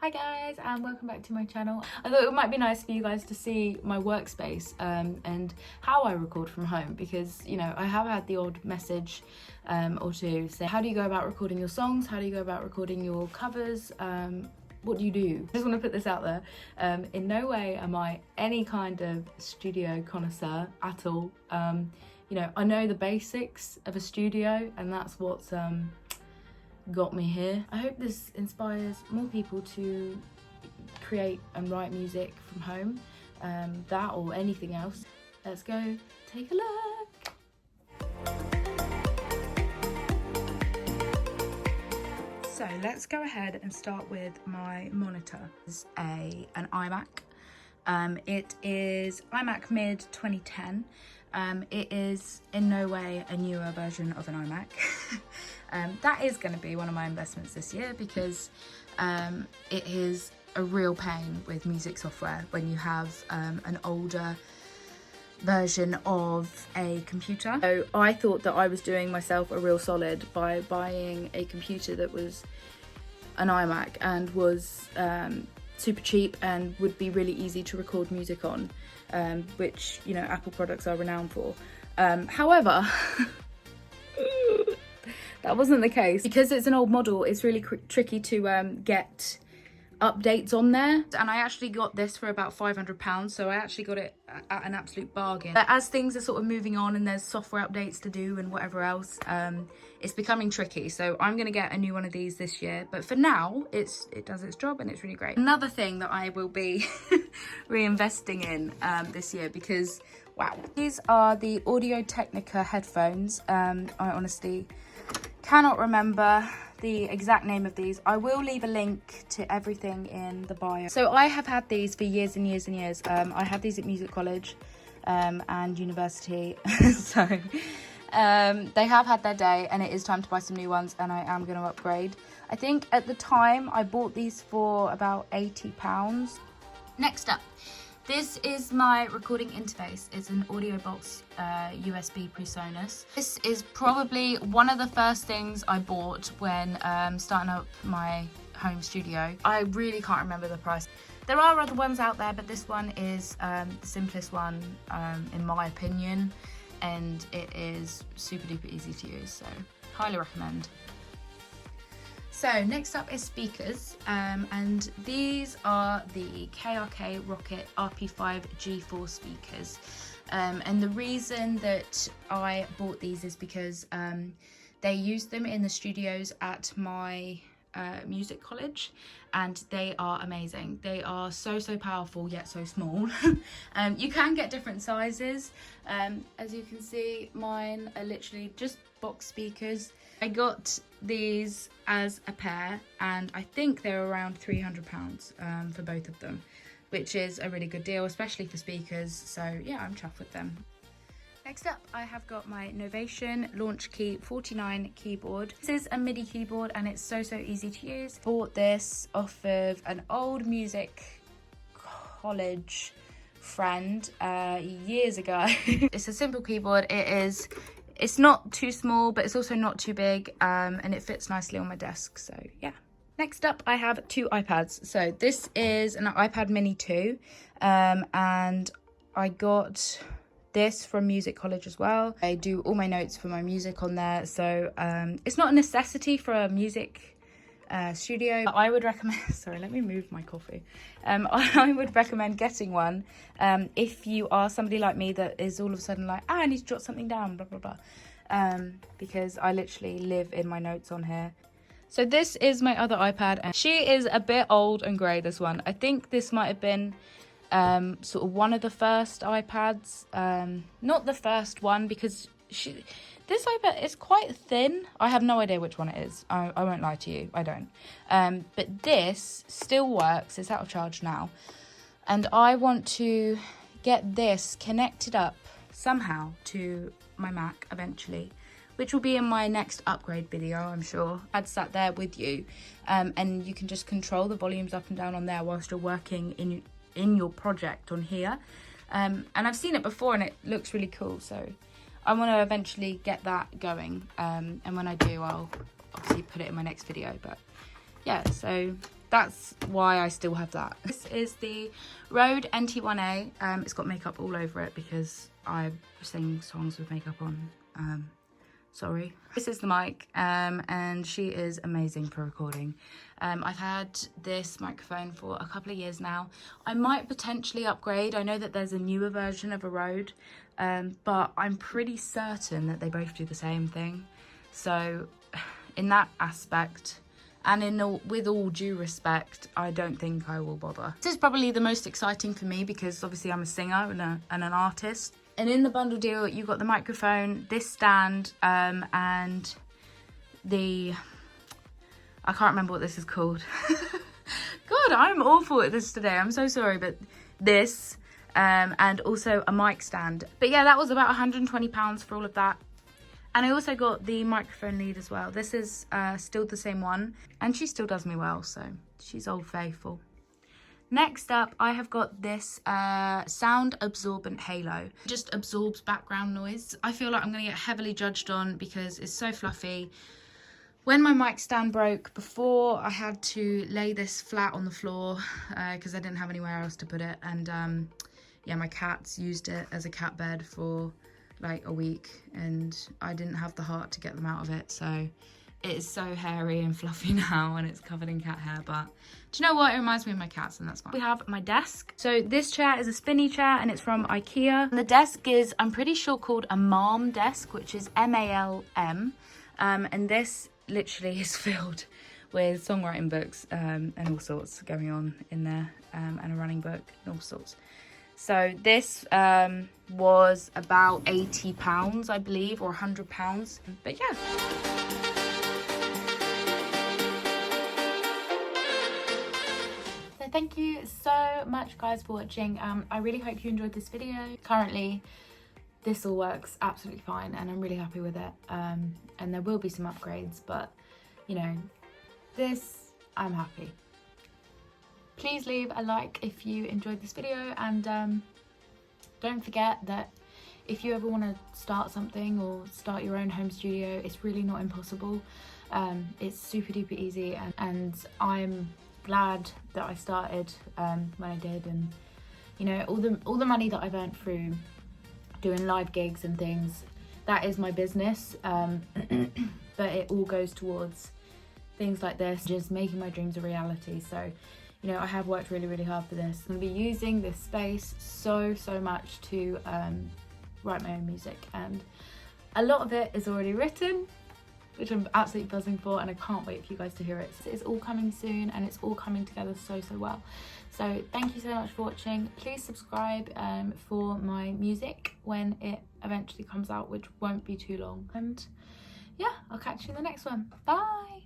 Hi guys, and welcome back to my channel. I thought it might be nice for you guys to see my workspace and how I record from home, because you know I have had the odd message or two say, how do you go about recording your songs, how do you go about recording your covers, what do you do? I just want to put this out there. In no way am I any kind of studio connoisseur at all. You know, I know the basics of a studio, and that's what's got me here. I hope this inspires more people to create and write music from home, that or anything else. Let's go take a look. So let's go ahead and start with my monitor. It's an iMac. It is iMac mid 2010. It is in no way a newer version of an iMac. That is going to be one of my investments this year, because it is a real pain with music software when you have an older version of a computer. So I thought that I was doing myself a real solid by buying a computer that was an iMac and was super cheap and would be really easy to record music on, which, you know, Apple products are renowned for. However, that wasn't the case. Because it's an old model, it's really tricky to get updates on there. And I actually got this for about £500, so I actually got it at an absolute bargain. But as things are sort of moving on and there's software updates to do and whatever else, it's becoming tricky. So I'm gonna get a new one of these this year. But for now, it does its job and it's really great. Another thing that I will be reinvesting in this year, because wow, these are the Audio-Technica headphones. I honestly cannot remember the exact name of these. I will leave a link to everything in the bio. So I have had these for years and years and years. I had these at music college and university. So they have had their day, and it is time to buy some new ones, and I am going to upgrade. I think at the time I bought these for about £80. Next up, this is my recording interface. It's an AudioBox USB PreSonus. This is probably one of the first things I bought when starting up my home studio. I really can't remember the price. There are other ones out there, but this one is the simplest one in my opinion, and it is super duper easy to use, so highly recommend. So next up is speakers, and these are the KRK Rocket RP5 G4 speakers. And the reason that I bought these is because they use them in the studios at my music college, and they are amazing. They are so powerful yet so small. You can get different sizes. As you can see, mine are literally just box speakers. I got these as a pair, and I think they're around £300 for both of them, which is a really good deal, especially for speakers. So yeah, I'm chuffed with them. Next up, I have got my Novation Launch Key 49 keyboard. This is a MIDI keyboard, and it's so easy to use. Bought this off of an old music college friend years ago. It's a simple keyboard. It's not too small, but it's also not too big, and it fits nicely on my desk, so yeah. Next up, I have two iPads. So this is an iPad Mini 2, and I got this from music college as well. I do all my notes for my music on there, so it's not a necessity for a music studio. I would recommend, sorry, let me move my coffee. I would recommend getting one if you are somebody like me that is all of a sudden like, I need to jot something down, blah blah blah, because I literally live in my notes on here. So this is my other iPad, and she is a bit old and grey, this one. I think this might have been sort of one of the first iPads, not the first one, because this iPad is quite thin. I have no idea which one it is. I won't lie to you, I don't. But this still works. It's out of charge now. And I want to get this connected up somehow to my Mac eventually, which will be in my next upgrade video, I'm sure. I'd sat there with you, and you can just control the volumes up and down on there whilst you're working in your project on here. And I've seen it before, and it looks really cool, so I want to eventually get that going, and when I do, I'll obviously put it in my next video. But yeah, so that's why I still have that. This is the Rode NT1A. It's got makeup all over it because I sing songs with makeup on. Sorry. This is the mic, and she is amazing for recording. I've had this microphone for a couple of years now. I might potentially upgrade. I know that there's a newer version of a Rode, but I'm pretty certain that they both do the same thing. So in that aspect, and with all due respect, I don't think I will bother. This is probably the most exciting for me because obviously I'm a singer and an artist. And in the bundle deal, you got the microphone, this stand, and the... I can't remember what this is called. God, I'm awful at this today. I'm so sorry, but this, and also a mic stand. But yeah, that was about £120 for all of that. And I also got the microphone lead as well. This is still the same one, and she still does me well, so she's old faithful. Next up, I have got this sound absorbent halo. It just absorbs background noise. I feel like I'm going to get heavily judged on because it's so fluffy. When my mic stand broke, before I had to lay this flat on the floor because I didn't have anywhere else to put it. And yeah, my cats used it as a cat bed for like a week, and I didn't have the heart to get them out of it. So it is so hairy and fluffy now, and it's covered in cat hair, but do you know what? It reminds me of my cats, and that's fine. We have my desk. So this chair is a spinny chair, and it's from IKEA. And the desk is, I'm pretty sure, called a MALM desk, which is M-A-L-M. And this literally is filled with songwriting books and all sorts going on in there, and a running book and all sorts. So this was about £80, I believe, or £100. But yeah. So thank you so much, guys, for watching. I really hope you enjoyed this video. Currently, this all works absolutely fine, and I'm really happy with it. And there will be some upgrades, but you know, this, I'm happy. Please leave a like if you enjoyed this video, and don't forget that if you ever want to start something or start your own home studio, it's really not impossible. It's super duper easy, and I'm glad that I started when I did. And you know, all the money that I've earned through doing live gigs and things, that is my business, but it all goes towards things like this, just making my dreams a reality. So you know, I have worked really, really hard for this. I'm going to be using this space so much to write my own music, and a lot of it is already written, which I'm absolutely buzzing for, and I can't wait for you guys to hear it. It's all coming soon, and it's all coming together so well. So thank you so much for watching. Please subscribe for my music when it eventually comes out, which won't be too long. And yeah, I'll catch you in the next one. Bye!